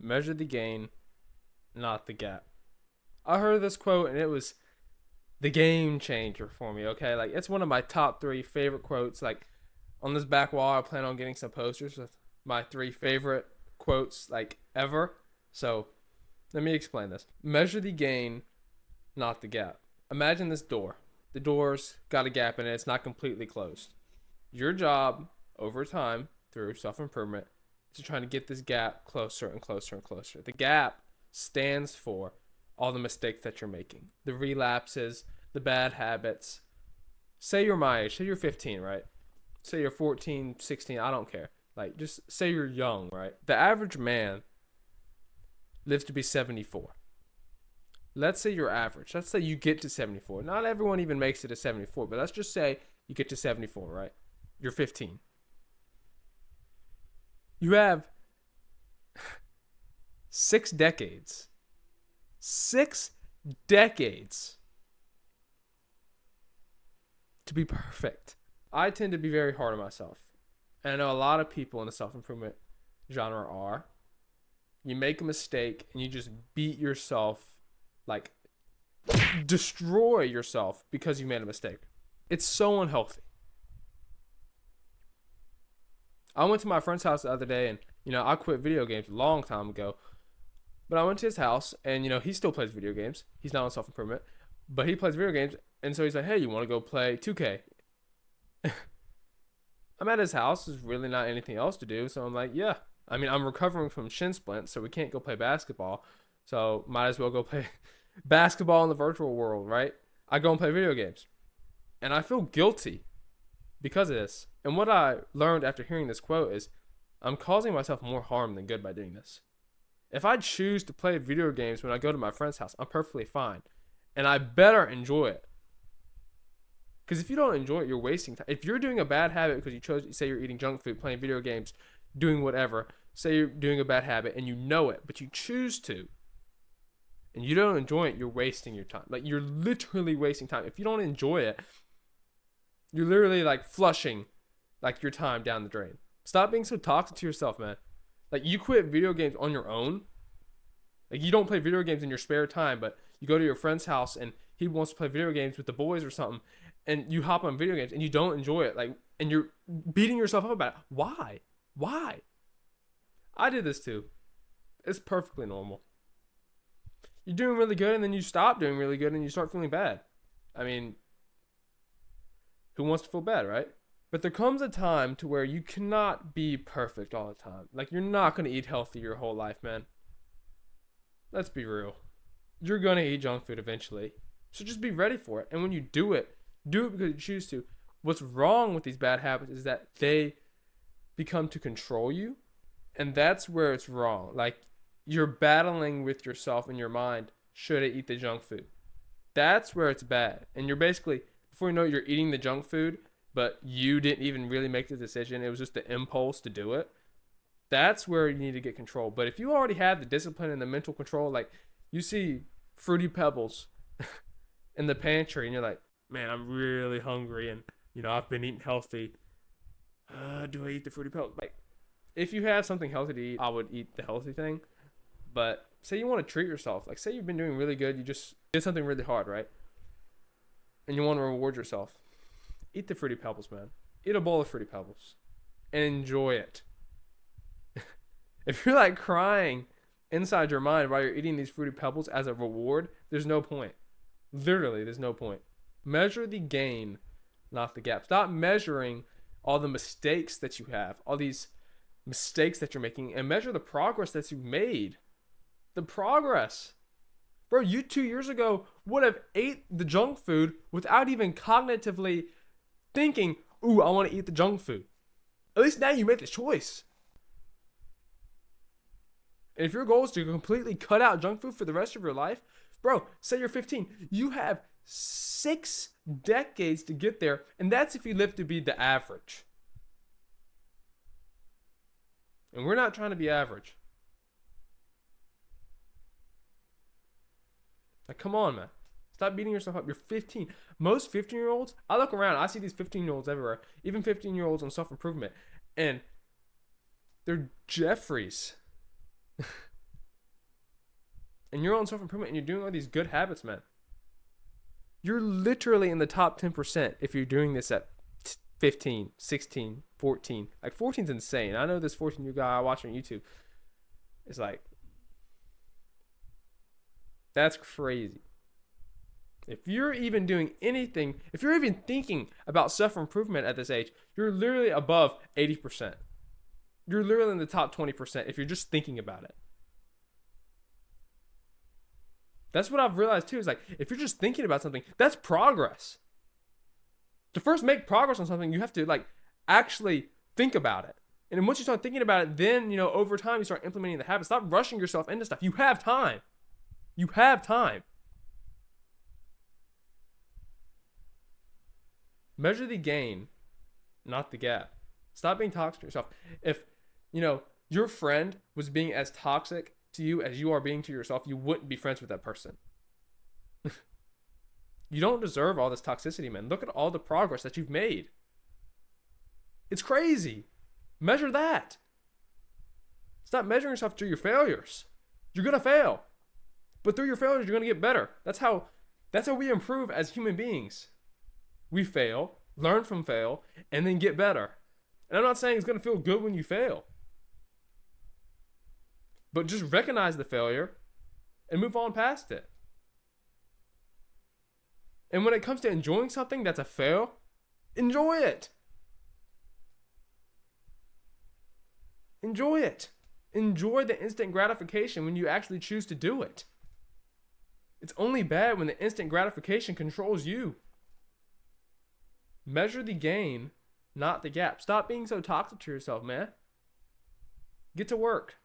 Measure the gain, not the gap. I heard this quote and it was the game changer for me. Okay, like it's one of my top three favorite quotes. Like on this back wall, I plan on getting some posters with my three favorite quotes like ever. So let me explain this. Measure the gain, not the gap. Imagine this door. The door's got a gap in it. It's not completely closed. Your job over time through self-improvement is to try to get this gap closer and closer and closer. The gap stands for all the mistakes that you're making, the relapses, the bad habits. Say you're my age. Say you're 15, right? Say you're 14, 16. I don't care. Like, just say you're young, right? The average man lives to be 74. Let's say you're average. Let's say you get to 74. Not everyone even makes it to 74, but let's just say you get to 74, right? You're 15. You have 6 decades. 6 decades to be perfect. I tend to be very hard on myself. And I know a lot of people in the self-improvement genre are. You make a mistake and you just beat yourself, like destroy yourself because you made a mistake. It's so unhealthy. I went to my friend's house the other day and, I quit video games a long time ago. But I went to his house and, he still plays video games. He's not on self-improvement, but he plays video games. And so he's like, hey, you want to go play 2K? I'm at his house. There's really not anything else to do. So I'm like, yeah. I mean, I'm recovering from shin splints, so we can't go play basketball. So might as well go play basketball in the virtual world, right? I go and play video games. And I feel guilty because of this. And what I learned after hearing this quote is I'm causing myself more harm than good by doing this. If I choose to play video games when I go to my friend's house, I'm perfectly fine. And I better enjoy it. Because if you don't enjoy it, you're wasting time. If you're doing a bad habit because you chose, say you're eating junk food, playing video games, doing whatever, say you're doing a bad habit and you know it, but you choose to, and you don't enjoy it, you're wasting your time. Like, you're literally wasting time. If you don't enjoy it, you're literally like flushing like your time down the drain. Stop being so toxic to yourself, man. Like, you quit video games on your own. Like, you don't play video games in your spare time, but you go to your friend's house and he wants to play video games with the boys or something, and you hop on video games and you don't enjoy it, like, and you're beating yourself up about it. Why? I did this too. It's perfectly normal. You're doing really good and then you stop doing really good and you start feeling bad. I mean, who wants to feel bad, right? But there comes a time to where you cannot be perfect all the time. Like, you're not going to eat healthy your whole life, man. Let's be real. You're going to eat junk food eventually. So just be ready for it. And when you do it because you choose to. What's wrong with these bad habits is that they become to control you. And that's where it's wrong. Like, you're battling with yourself in your mind. Should I eat the junk food? That's where it's bad. And you're basically, before you know it, you're eating the junk food, but you didn't even really make the decision. It was just the impulse to do it. That's where you need to get control. But if you already have the discipline and the mental control, like, you see Fruity Pebbles in the pantry and you're like, man, I'm really hungry and, I've been eating healthy. Do I eat the Fruity Pebbles? Like, if you have something healthy to eat, I would eat the healthy thing. But say you want to treat yourself. Like, say you've been doing really good. You just did something really hard, right? And you want to reward yourself. Eat the Fruity Pebbles, man. Eat a bowl of Fruity Pebbles. And enjoy it. If you're like crying inside your mind while you're eating these Fruity Pebbles as a reward, there's no point. Literally, there's no point. Measure the gain, not the gap. Stop measuring all the mistakes that you have, all these mistakes that you're making, and measure the progress that you've made. The progress. Bro, you 2 years ago would have ate the junk food without even cognitively thinking, ooh, I want to eat the junk food. At least now you made the choice. And if your goal is to completely cut out junk food for the rest of your life, bro, say you're 15, you have 6 decades to get there, and that's if you live to be the average. And we're not trying to be average. Like, come on, man. Stop beating yourself up. You're 15. Most 15-year-olds, I look around, I see these 15-year-olds everywhere, even 15-year-olds on self-improvement, and they're Jeffries. and you're on self-improvement and you're doing all these good habits, man, you're literally in the top 10% if you're doing this at 15, 16, 14. Like 14 is insane. I know this 14-year guy I watch on YouTube. It's like, that's crazy. If you're even doing anything, if you're even thinking about self-improvement at this age, you're literally above 80%. You're literally in the top 20% if you're just thinking about it. That's what I've realized too, is like, if you're just thinking about something, that's progress. To first make progress on something, you have to like actually think about it. And then once you start thinking about it, then, you know, over time you start implementing the habits. Stop rushing yourself into stuff. You have time. You have time. Measure the gain, not the gap. Stop being toxic to yourself. If, you know, your friend was being as toxic to you as you are being to yourself, you wouldn't be friends with that person. You don't deserve all this toxicity, man. Look at all the progress that you've made. It's crazy. Measure that. Stop measuring yourself through your failures. You're going to fail. But through your failures, you're going to get better. That's how we improve as human beings. We fail, learn from fail, and then get better. And I'm not saying it's going to feel good when you fail. But just recognize the failure and move on past it. And when it comes to enjoying something that's a fail, enjoy it. Enjoy it. Enjoy the instant gratification when you actually choose to do it. It's only bad when the instant gratification controls you. Measure the gain, not the gap. Stop being so toxic to yourself, man. Get to work.